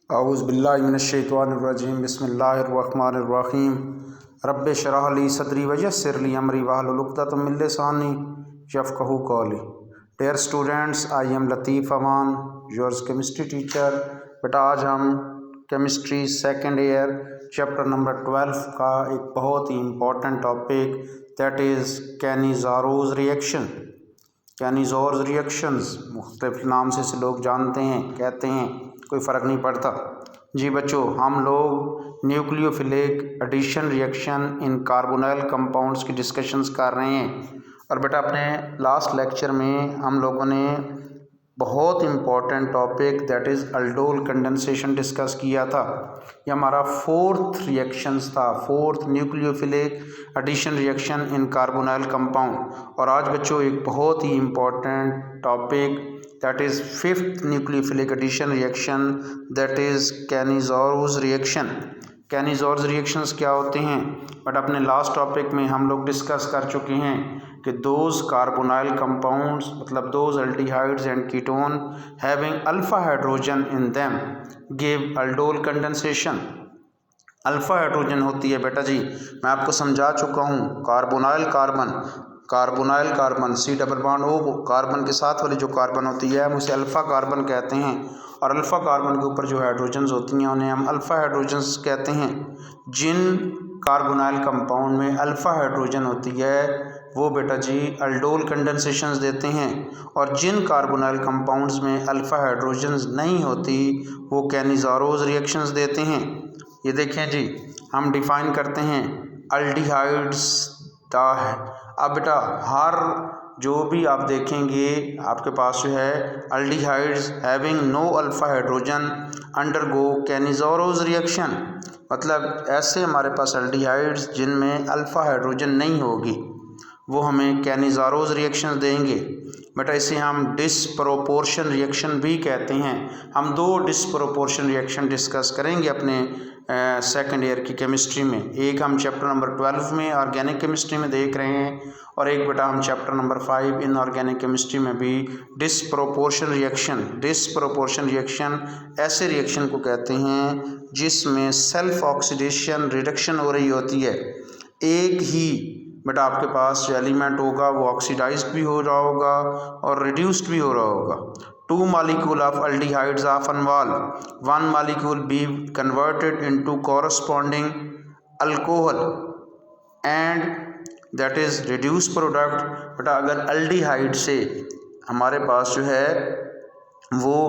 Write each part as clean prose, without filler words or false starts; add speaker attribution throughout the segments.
Speaker 1: औज़ुबिल्लाहिमिनश्शैतानिर्रजीम बिस्मिल्लाहिर्रहमानिर्रहीम रब्बि इश्रह ली सदरी वयस्सिर ली अमरी वहलुल उक़दतम मिन लिसानी यफ़क़हू क़ौली। Dear students, I am Latif Aman, yours chemistry teacher. बेटा आज हम chemistry second year chapter number 12 का एक बहुत ही important topic that is Cannizzaro's reaction. Cannizzaro's reactions मुख्तलिफ नाम से इसे लोग जानते हैं, कहते हैं, कोई फ़र्क नहीं पड़ता। जी बच्चों, हम लोग nucleophilic addition reaction in carbonyl compounds की डिस्कशंस कर रहे हैं। और बेटा अपने लास्ट लेक्चर में हम लोगों ने बहुत important topic that is aldol condensation discuss किया था। ये हमारा फोर्थ रिएक्शंस था, fourth nucleophilic addition reaction in carbonyl compound. और आज बच्चों एक बहुत ही important topic that is fifth nucleophilic addition reaction that is Cannizzaro's reaction. Cannizzaro's reactions क्या होते हैं? बट अपने लास्ट टॉपिक में हम लोग डिस्कस कर चुके हैं कि दोज कार्बोनाइल कंपाउंड्स मतलब those aldehydes and ketone having alpha hydrogen in them give aldol condensation. Alpha hydrogen होती है बेटा जी, मैं आपको समझा चुका हूँ। Carbonyl carbon C double bond O carbon के साथ वाली जो कार्बन होती है हम उसे अल्फ़ा कार्बन कहते हैं। और अल्फ़ा कार्बन के ऊपर जो हाइड्रोजन्स होती हैं उन्हें हम अल्फ़ा हाइड्रोजन्स कहते हैं। जिन कार्बोनाइल कंपाउंड में अल्फ़ा हाइड्रोजन होती है वो बेटा जी अल्डोल कंडेंसेशंस देते हैं। और जिन कार्बोनाइल कंपाउंड्स में अल्फ़ा हाइड्रोजन्स नहीं होती वो कैनिज़ारोज़ रिएक्शंस देते हैं। ये देखें जी, हम डिफ़ाइन करते हैं अल्डिहाइड्स अब बेटा हर जो भी आप देखेंगे आपके पास जो है aldehydes having no alpha hydrogen undergo Cannizzaro's reaction. मतलब ऐसे हमारे पास अल्डिहाइड्स जिनमें अल्फ़ा हाइड्रोजन नहीं होगी वो हमें कैनिज़ारोज़ रिएक्शन देंगे। बेटा इसे हम डिसप्रोपोर्शन रिएक्शन भी कहते हैं। हम दो डिसप्रोपोर्शन रिएक्शन डिस्कस करेंगे अपने सेकेंड ईयर की केमिस्ट्री में। एक हम चैप्टर नंबर 12 में ऑर्गेनिक केमिस्ट्री में देख रहे हैं और एक बेटा हम chapter number 5 in organic chemistry में भी डिसप्रोपोर्शन रिएक्शन ऐसे रिएक्शन को कहते हैं जिसमें सेल्फ ऑक्सीडेशन रिडक्शन हो रही होती है। एक ही बेटा आपके पास जो एलिमेंट होगा वो ऑक्सीडाइज्ड भी हो रहा होगा और रिड्यूस्ड भी हो रहा होगा। 2 molecule of aldehydes of anval, 1 molecule be converted into corresponding alcohol and that is reduced product। बेटा अगर अल्डिहाइड से हमारे पास जो है वो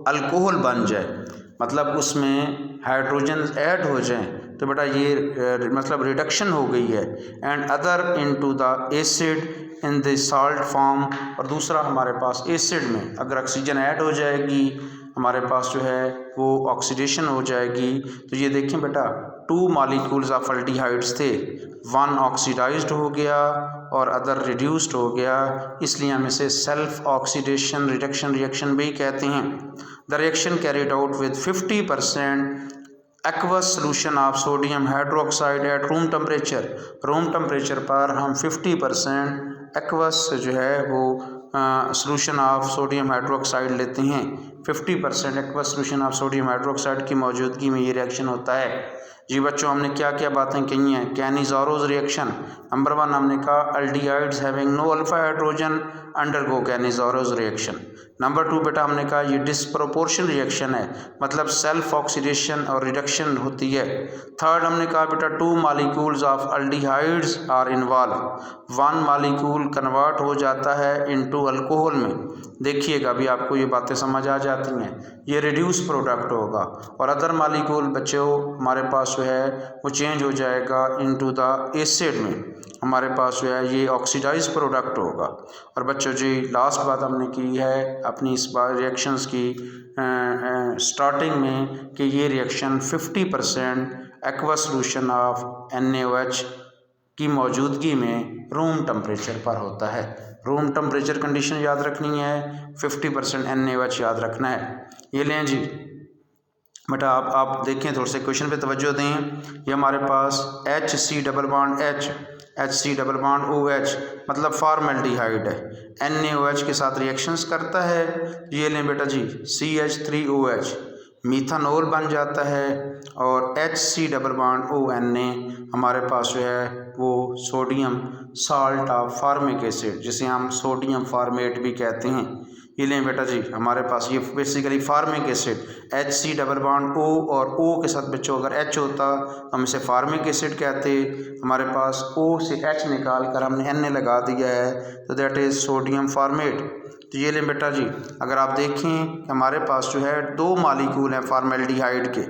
Speaker 1: अल्कोहल बन जाए मतलब उसमें हाइड्रोजन ऐड हो जाएं तो बेटा ये मतलब रिडक्शन हो गई है। And other into the acid in the salt form. और दूसरा हमारे पास एसिड में अगर ऑक्सीजन ऐड हो जाएगी हमारे पास जो है वो ऑक्सीडेशन हो जाएगी। तो ये देखें बेटा 2 molecules ऑफ अल्डिहाइड्स थे, 1 ऑक्सीडाइज्ड हो गया और अदर रिड्यूस्ड हो गया, इसलिए हम इसे सेल्फ ऑक्सीडेशन रिडक्शन रिएक्शन भी कहते हैं। The reaction carried out with 50% aqueous solution of sodium hydroxide at room temperature. Room temperature पर हम 50% एक्वस जो है वो सोल्यूशन ऑफ सोडियम हाइड्रोक्साइड लेते हैं। 50% aqueous solution of sodium hydroxide की मौजूदगी में ये रिएक्शन होता है। जी बच्चों, हमने क्या क्या बातें कही हैं? कैनिज़ारोज़ रिएक्शन नंबर 1 हमने कहा aldehydes having no alpha hydrogen undergo Cannizzaro's reaction. Number 2 बेटा हमने कहा ये डिसप्रोपोर्शन रिएक्शन है मतलब सेल्फ ऑक्सीडेशन और रिडक्शन होती है। थर्ड हमने कहा बेटा 2 molecules of aldehydes are involve, 1 molecule convert हो जाता है इनटू अल्कोहल में। देखिएगा अभी आपको ये बातें समझ आ जाती हैं। ये रिड्यूस प्रोडक्ट होगा और अदर मालिक्यूल बच्चों हमारे पास जो है वो चेंज हो जाएगा इनटू द एसिड में, हमारे पास जो है ये ऑक्सीडाइज प्रोडक्ट होगा। और बच्चों जी लास्ट बात हमने की है अपनी इस बार रिएक्शंस की स्टार्टिंग में कि ये reaction 50% aqua solution of NaOH की मौजूदगी में रूम टेम्परेचर पर होता है। रूम टेम्परेचर कंडीशन याद रखनी है, 50% NaOH याद रखना है। ये लें जी बेटा आप देखें, थोड़े से क्वेश्चन पे तवज्जो दें। ये हमारे पास HC double bond HC double bond OH मतलब फॉर्मल्डिहाइड है। NaOH के साथ रिएक्शंस करता है। ये लें बेटा जी CH3OH मीथानोल बन जाता है और HC डबल बॉन्ड ONA हमारे पास जो है वो sodium salt of formic acid जिसे हम सोडियम फार्मेट भी कहते हैं। ये लें बेटा जी, हमारे पास ये basically formic acid HC double bond O और O के साथ बच्चों अगर H होता तो हम इसे फार्मिक एसिड कहते। हमारे पास O से H निकाल कर हमने Na लगा दिया है तो दैट इज़ सोडियम फार्मेट। तो ये लें बेटा जी, अगर आप देखें कि हमारे पास जो है दो मालिक्यूल हैं फार्मेल्डिहाइड के।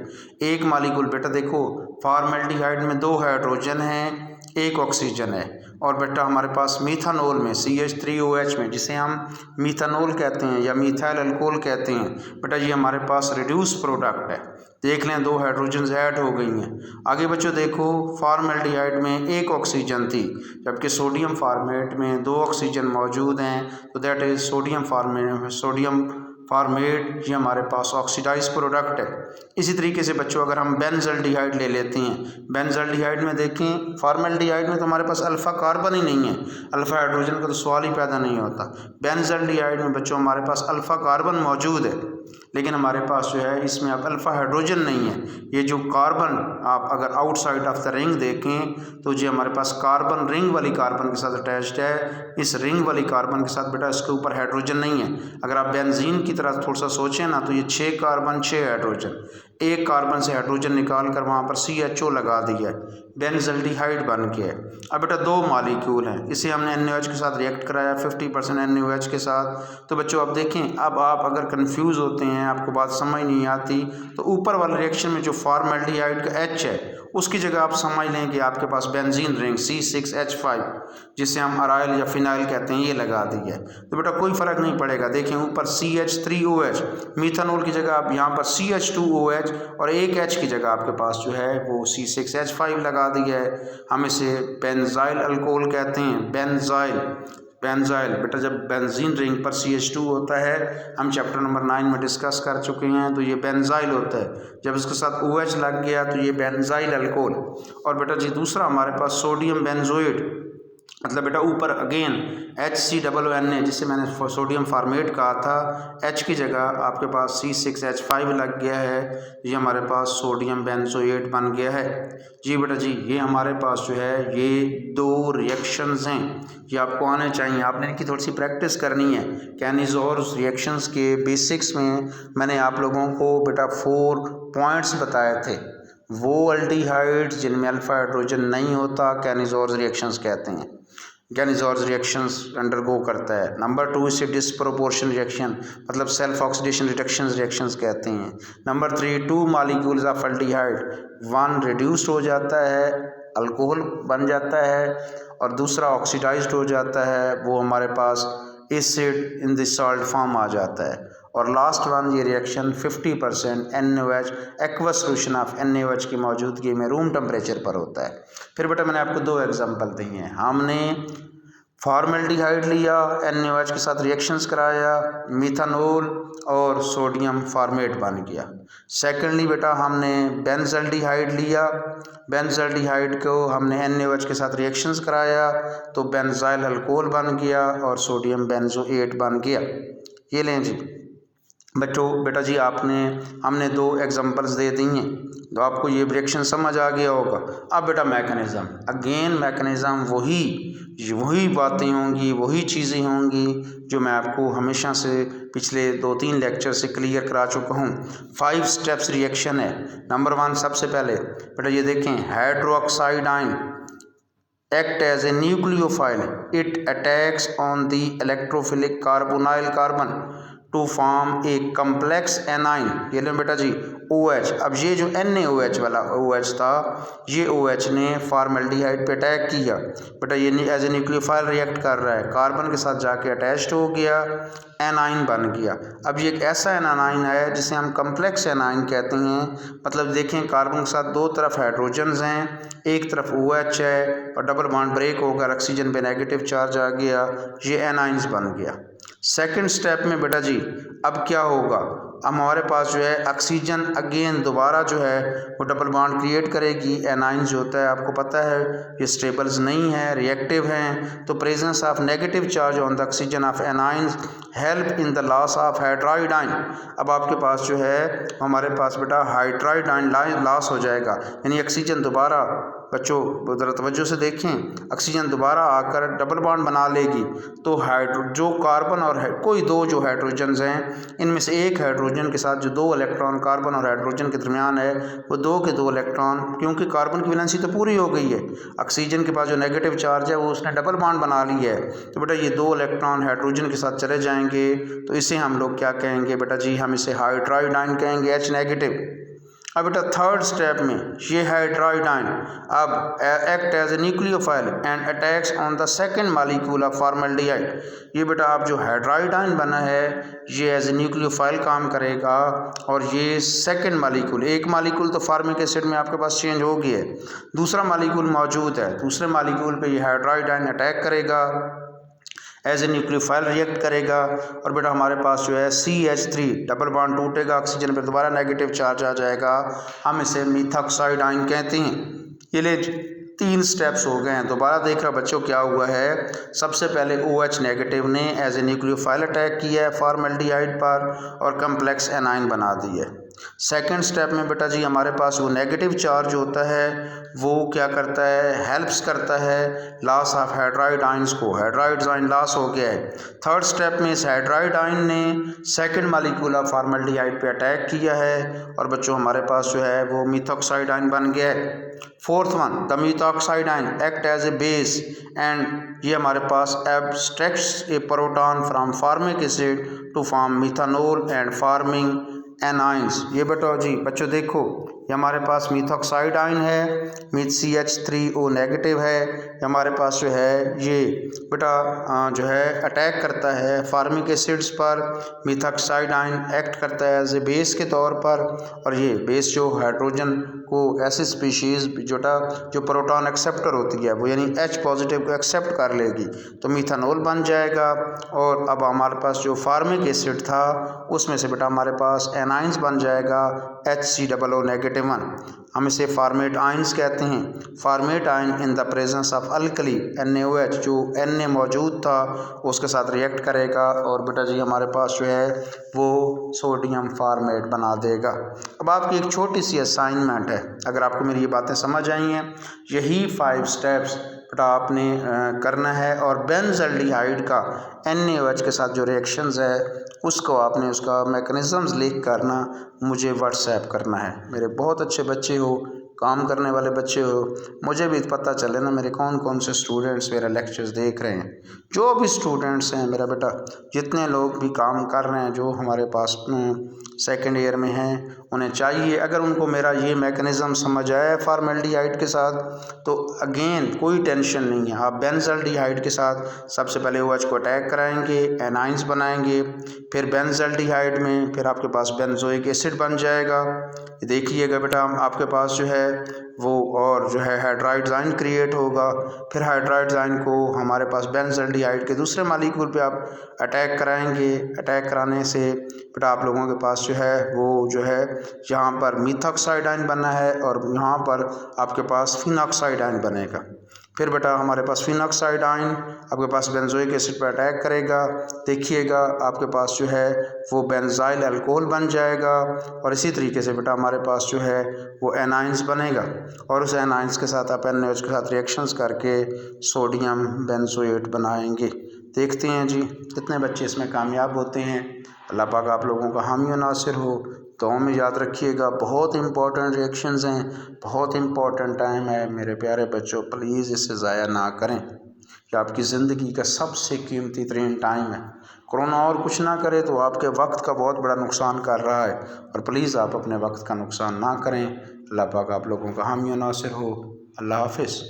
Speaker 1: एक मालिक्यूल बेटा देखो, फार्मेल्डिहाइड में दो हाइड्रोजन हैं, एक ऑक्सीजन है, और बेटा हमारे पास मीथानोल में CH3OH में जिसे हम मीथानोल कहते हैं या मीथाइल अल्कोहल कहते हैं, बेटा ये हमारे पास रिड्यूस प्रोडक्ट है। देख लें दो हाइड्रोजन ऐड हो गई हैं। आगे बच्चों देखो, फार्मेल्डिहाइड में एक ऑक्सीजन थी जबकि सोडियम फार्मेट में दो ऑक्सीजन मौजूद हैं तो दैट इज़ सोडियम फार्मेट ये हमारे पास ऑक्सीडाइज प्रोडक्ट है। इसी तरीके से बच्चों अगर हम बेंजल्डिहाइड ले लेते हैं, बेंजल्डिहाइड में देखें फार्मेल्डिहाइड में तो हमारे पास अल्फ़ा कार्बन ही नहीं है, अल्फ़ा हाइड्रोजन का तो सवाल ही पैदा नहीं होता। बेंजल्डिहाइड में बच्चों हमारे पास अल्फ़ा कार्बन मौजूद है लेकिन हमारे पास जो है इसमें अब अल्फ़ा हाइड्रोजन नहीं है। ये जो कार्बन आप अगर आउटसाइड ऑफ द रिंग देखें तो जो हमारे पास कार्बन रिंग वाली कार्बन के साथ अटैच्ड है, इस रिंग वाली कार्बन के साथ बेटा इसके ऊपर हाइड्रोजन नहीं है। अगर आप बेंजीन की तरह थोड़ा सा सोचें ना तो ये 6 कार्बन 6 हाइड्रोजन, एक कार्बन से हाइड्रोजन निकाल कर वहाँ पर CHO लगा दिया है, बेंजल्डिहाइड बन गया है। अब बेटा दो मालिक्यूल हैं, इसे हमने NaOH के साथ रिएक्ट कराया 50% NaOH के साथ। तो बच्चों अब देखें, अब आप अगर कंफ्यूज होते हैं, आपको बात समझ नहीं आती तो ऊपर वाले रिएक्शन में जो फार्मेल्डिहाइड का H है उसकी जगह आप समझ लें कि आपके पास बेंजीन रिंग C6H5 जिसे हम अराइल या फिनाइल कहते हैं ये लगा दी है। तो बेटा कोई फ़र्क नहीं पड़ेगा। देखें ऊपर CH3OH, मीथानोल की जगह आप यहाँ पर CH2OH और एक H की जगह आपके पास जो है वो C6H5 लगा दिया है। हम इसे बेंजाइल अल्कोहल कहते हैं। बेंजाइल बेटा जब बेंजीन रिंग पर CH2 होता है, हम चैप्टर नंबर 9 में डिस्कस कर चुके हैं, तो ये बेंजाइल होता है। जब इसके साथ OH लग गया तो ये बेंजाइल अल्कोहल। और बेटा जी दूसरा हमारे पास सोडियम बेंजोएट, मतलब बेटा ऊपर अगेन HCOONA जिसे मैंने सोडियम फार्मेट कहा था, H की जगह आपके पास C6H5 लग गया है, ये हमारे पास सोडियम बेंजोएट बन गया है। जी बेटा जी, ये हमारे पास जो है ये दो रिएक्शंस हैं, ये आपको आने चाहिए। आपने इनकी थोड़ी सी प्रैक्टिस करनी है। कैनिज़ोर्स रिएक्शंस के बेसिक्स में मैंने आप लोगों को बेटा 4 पॉइंट्स बताए थे। वो अल्डिहाइड्स जिनमें अल्फ़ा हाइड्रोजन नहीं होता कैनिज़ोर्स रिएक्शंस कहते हैं, कैनिज़ोर्स रिएक्शंस अंडरगो करता है। नंबर 2 इसे डिस्प्रोपोर्शन रिएक्शन मतलब सेल्फ ऑक्सीडेशन रिडक्शन रिएक्शंस कहते हैं। Number 3 2 molecules of aldehyde, 1 reduced हो जाता है, अल्कोहल बन जाता है, और दूसरा ऑक्सीडाइज्ड हो जाता है, वो हमारे पास acid in the salt form आ जाता है। और लास्ट वन ये reaction 50% NaOH aqueous solution of NaOH की मौजूदगी में रूम टेम्परेचर पर होता है। फिर बेटा मैंने आपको दो एग्जांपल दिए हैं। हमने फार्मेल्डिहाइड लिया, NaOH के साथ रिएक्शंस कराया, मीथानोल और सोडियम फार्मेट बन गया। सेकेंडली बेटा हमने बेंजल्डिहाइड लिया, बेंजल्डिहाइड को हमने NaOH के साथ रिएक्शंस कराया तो बेंजाइल अल्कोहल बन गया और सोडियम बेंजोएट बन गया। ये लें जी बच्चों, बेटा जी हमने दो एग्जांपल्स दे दी हैं तो आपको ये रिएक्शन समझ आ गया होगा। अब बेटा मैकेनिज़्म, अगेन मैकेनिज़्म वही बातें होंगी, वही चीज़ें होंगी जो मैं आपको हमेशा से पिछले 2-3 लेक्चर से क्लियर करा चुका हूँ। 5 स्टेप्स रिएक्शन है। नंबर 1 सबसे पहले बेटा ये देखें, hydroxide ion act as a nucleophile. It attacks on the electrophilic carbonyl carbon to form a complex anion। ये लो बेटा जी OH। अब ये जो NaOH वाला OH था, ये OH ने फार्मेल्डिहाइड पे अटैक किया बेटा, ये एज ए न्यूक्लियोफाइल रिएक्ट कर रहा है, कार्बन के साथ जाके अटैच्ड हो गया, एनाइन बन गया। अब ये एक ऐसा एनाइन है जिसे हम कम्प्लेक्स एनाइन कहते हैं। मतलब देखें कार्बन के साथ दो तरफ हाइड्रोजन्स हैं, एक तरफ OH है और डबल बॉन्ड ब्रेक होकर ऑक्सीजन पे नेगेटिव चार्ज आ गया, ये एनाइंस बन गया। सेकंड स्टेप में बेटा जी अब क्या होगा, अब हमारे पास जो है ऑक्सीजन अगेन दोबारा जो है वो डबल बॉन्ड क्रिएट करेगी। एनाइन जो होता है आपको पता है ये स्टेबल्स नहीं है, रिएक्टिव हैं, तो presence of negative charge on the oxygen of anions help in the loss of hydride ion. अब आपके पास जो है हमारे पास बेटा हाइड्राइड आयन लॉस हो जाएगा, यानी ऑक्सीजन दोबारा, बच्चों ज़रा तवज्जो से देखें, ऑक्सीजन दोबारा आकर डबल बॉन्ड बना लेगी तो जो कार्बन और कोई दो जो हाइड्रोजन्स हैं इनमें से एक हाइड्रोजन के साथ जो दो इलेक्ट्रॉन कार्बन और हाइड्रोजन के दरमियान है वो दो के दो इलेक्ट्रॉन, क्योंकि कार्बन की वैलेंसी तो पूरी हो गई है, ऑक्सीजन के पास जो नेगेटिव चार्ज है वो उसने डबल बॉन्ड बना ली है, तो बेटा ये दो इलेक्ट्रॉन हाइड्रोजन के साथ चले जाएंगे तो इसे हम लोग क्या कहेंगे बेटा जी, हम इसे हाइड्राइड आयन कहेंगे, H नेगेटिव। अब बेटा थर्ड स्टेप में ये हाइड्राइड आयन अब act as a nucleophile and attacks on the second molecule of formaldehyde. ये बेटा अब जो हाइड्राइड आयन बना है ये एज ए न्यूक्लियोफाइल काम करेगा और ये सेकंड मॉलिक्यूल, एक मॉलिक्यूल तो फार्मिक एसिड में आपके पास चेंज हो गया है, दूसरा मॉलिक्यूल मौजूद है, दूसरे मॉलिक्यूल पे ये हाइड्राइड आयन अटैक करेगा, एज ए न्यूक्लियोफाइल रिएक्ट करेगा और बेटा हमारे पास जो है CH3 डबल बॉन्ड टूटेगा, ऑक्सीजन पर दोबारा नेगेटिव चार्ज आ जाएगा, हम इसे मीथॉक्साइड आयन कहते हैं। ये ले 3 स्टेप्स हो गए हैं। दोबारा देख रहा बच्चों क्या हुआ है, सबसे पहले OH नेगेटिव ने एज ए न्यूक्लियोफाइल अटैक किया है फॉर्मल्डिहाइड पर और कम्प्लेक्स एनाइन बना दी है। सेकेंड स्टेप में बेटा जी हमारे पास वो नेगेटिव चार्ज होता है वो क्या करता है, हेल्प्स करता है लॉस ऑफ हाइड्राइड आयंस को, हाइड्राइड आयन लॉस हो गया है। थर्ड स्टेप में इस हाइड्राइड आयन ने सेकंड मॉलिक्यूल ऑफ फॉर्मल्डिहाइड पे अटैक किया है और बच्चों हमारे पास जो है वो मीथॉक्साइड आयन बन गया है। Fourth one the methoxide ion act as a base and ये हमारे पास abstracts a proton from formic acid to form methanol and forming anions. ये बेटा जी बच्चों देखो ये हमारे पास मीथॉक्साइड आयन है, CH3O नेगेटिव है, ये हमारे पास जो है ये बेटा जो है अटैक करता है फार्मिक एसिड्स पर, मीथॉक्साइड आयन एक्ट करता है एज ए बेस के तौर पर और ये बेस जो हाइड्रोजन को ऐसी स्पीशीज़ जो प्रोटॉन एक्सेप्टर होती है वो यानी H पॉजिटिव को एक्सेप्ट कर लेगी तो मिथानोल बन जाएगा और अब हमारे पास जो फार्मिक एसिड था उसमें से बेटा हमारे पास एनाइंस बन जाएगा HCOO नेगेटिव वन। हम इसे फॉर्मेट आयंस कहते हैं। Format ion in the presence of alkali NaOH जो Na मौजूद था उसके साथ रिएक्ट करेगा और बेटा जी हमारे पास जो है वो सोडियम फॉर्मेट बना देगा। अब आपकी एक छोटी सी असाइनमेंट है, अगर आपको मेरी ये बातें समझ आई हैं, यही 5 स्टेप्स बेटा आपने करना है और बेंजल्डिहाइड का NaOH के साथ जो रिएक्शंस है उसको आपने उसका मैकेनिज़म्स लिख करना मुझे व्हाट्सएप करना है। मेरे बहुत अच्छे बच्चे हो, काम करने वाले बच्चे हो, मुझे भी पता चले ना मेरे कौन कौन से स्टूडेंट्स मेरा लेक्चर्स देख रहे हैं। जो भी स्टूडेंट्स हैं मेरा बेटा, जितने लोग भी काम कर रहे हैं जो हमारे पास सेकेंड ईयर में हैं, उन्हें चाहिए अगर उनको मेरा ये मैकेनिज़्म समझ आया फॉर्मल्डिहाइड के साथ तो अगेन कोई टेंशन नहीं है। आप बेंजल्डिहाइड के साथ सबसे पहले OH को अटैक कराएंगे, एनाइंस बनाएंगे, फिर बेंजल्डिहाइड में फिर आपके पास बेंजोइक एसिड बन जाएगा। देखिएगा बेटा आपके पास जो है वो और जो है हाइड्राइड आयन क्रिएट होगा, फिर हाइड्राइड आयन को हमारे पास बेंजल्डिहाइड के दूसरे मॉलिक्यूल पे आप अटैक कराएंगे। अटैक कराने से बेटा आप लोगों के पास जो है वो जो है यहाँ पर मीथॉक्साइड आयन बना है और यहाँ पर आपके पास फिनॉक्साइड आयन बनेगा। फिर बेटा हमारे पास फिनॉक्साइड आयन आपके पास बेंजोइक एसिड पर अटैक करेगा, देखिएगा आपके पास जो है वो बेंजाइल अल्कोहल बन जाएगा और इसी तरीके से बेटा हमारे पास जो है वो एनाइंस बनेगा और उस एनाइंस के साथ आप NaOH के साथ रिएक्शंस करके सोडियम बेंजोएट बनाएंगे। देखते हैं जी कितने बच्चे इसमें कामयाब होते हैं। अल्लाह पाक आप लोगों का हामी और नासिर हो। दुआ में याद रखिएगा, बहुत इंपॉर्टेंट रिएक्शंस हैं, बहुत इंपॉर्टेंट टाइम है मेरे प्यारे बच्चों, प्लीज़ इसे ज़ाया ना करें। कि आपकी ज़िंदगी का सबसे कीमती तरीन टाइम है। कोरोना और कुछ ना करे तो आपके वक्त का बहुत बड़ा नुकसान कर रहा है और प्लीज़ आप अपने वक्त का नुकसान ना करें। अल्लाह पाक आप लोगों का हामी और नासिर हो। अल्लाह हाफिज़।